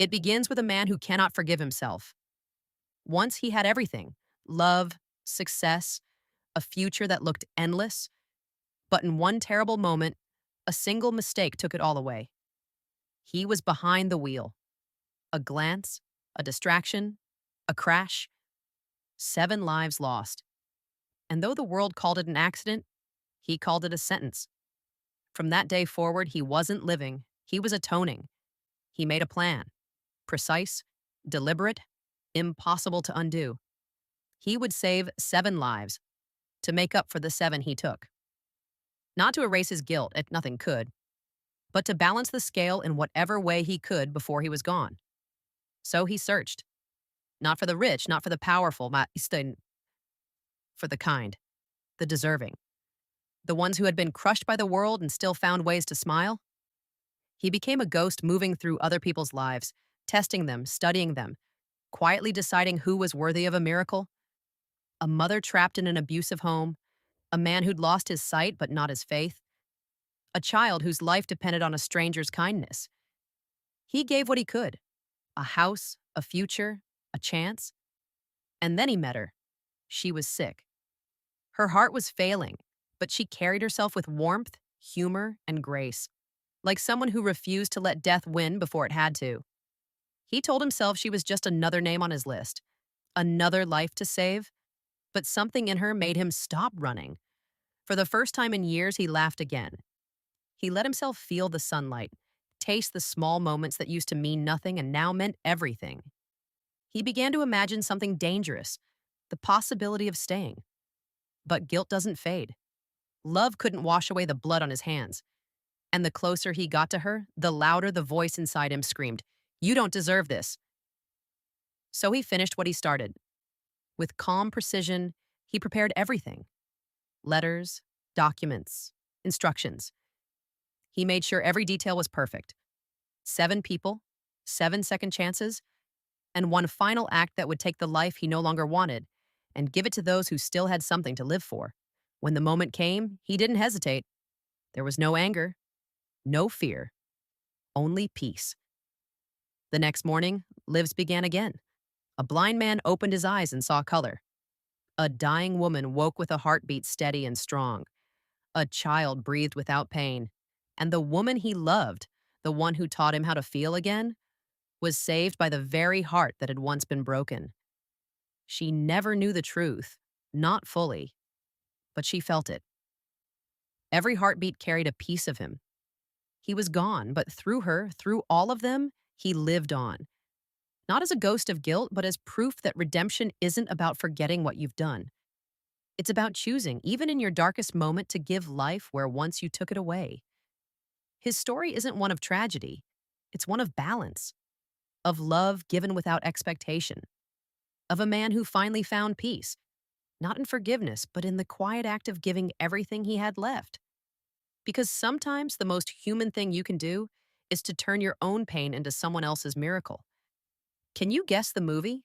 It begins with a man who cannot forgive himself. Once he had everything: love, success, a future that looked endless. But in one terrible moment, a single mistake took it all away. He was behind the wheel. A glance, a distraction, a crash, 7 lives lost. And though the world called it an accident, he called it a sentence. From that day forward, he wasn't living, he was atoning. He made a plan: precise, deliberate, impossible to undo. He would save 7 lives to make up for the 7 he took. Not to erase his guilt, nothing could, but to balance the scale in whatever way he could before he was gone. So he searched, not for the rich, not for the powerful, for the kind, the deserving, the ones who had been crushed by the world and still found ways to smile. He became a ghost moving through other people's lives, testing them, studying them, quietly deciding who was worthy of a miracle. A mother trapped in an abusive home, a man who'd lost his sight but not his faith, a child whose life depended on a stranger's kindness. He gave what he could: a house, a future, a chance. And then he met her. She was sick. Her heart was failing, but she carried herself with warmth, humor, and grace, like someone who refused to let death win before it had to. He told himself she was just another name on his list, another life to save, but something in her made him stop running. For the first time in years, he laughed again. He let himself feel the sunlight, taste the small moments that used to mean nothing and now meant everything. He began to imagine something dangerous, the possibility of staying. But guilt doesn't fade. Love couldn't wash away the blood on his hands. And the closer he got to her, the louder the voice inside him screamed, "You don't deserve this." So he finished what he started. With calm precision, he prepared everything: letters, documents, instructions. He made sure every detail was perfect. 7 people, 7 second chances, and one final act that would take the life he no longer wanted and give it to those who still had something to live for. When the moment came, he didn't hesitate. There was no anger, no fear, only peace. The next morning, lives began again. A blind man opened his eyes and saw color. A dying woman woke with a heartbeat steady and strong. A child breathed without pain. And the woman he loved, the one who taught him how to feel again, was saved by the very heart that had once been broken. She never knew the truth, not fully, but she felt it. Every heartbeat carried a piece of him. He was gone, but through her, through all of them, he lived on. Not as a ghost of guilt, but as proof that redemption isn't about forgetting what you've done. It's about choosing, even in your darkest moment, to give life where once you took it away. His story isn't one of tragedy. It's one of balance, of love given without expectation, of a man who finally found peace, not in forgiveness, but in the quiet act of giving everything he had left. Because sometimes the most human thing you can do is to turn your own pain into someone else's miracle. Can you guess the movie?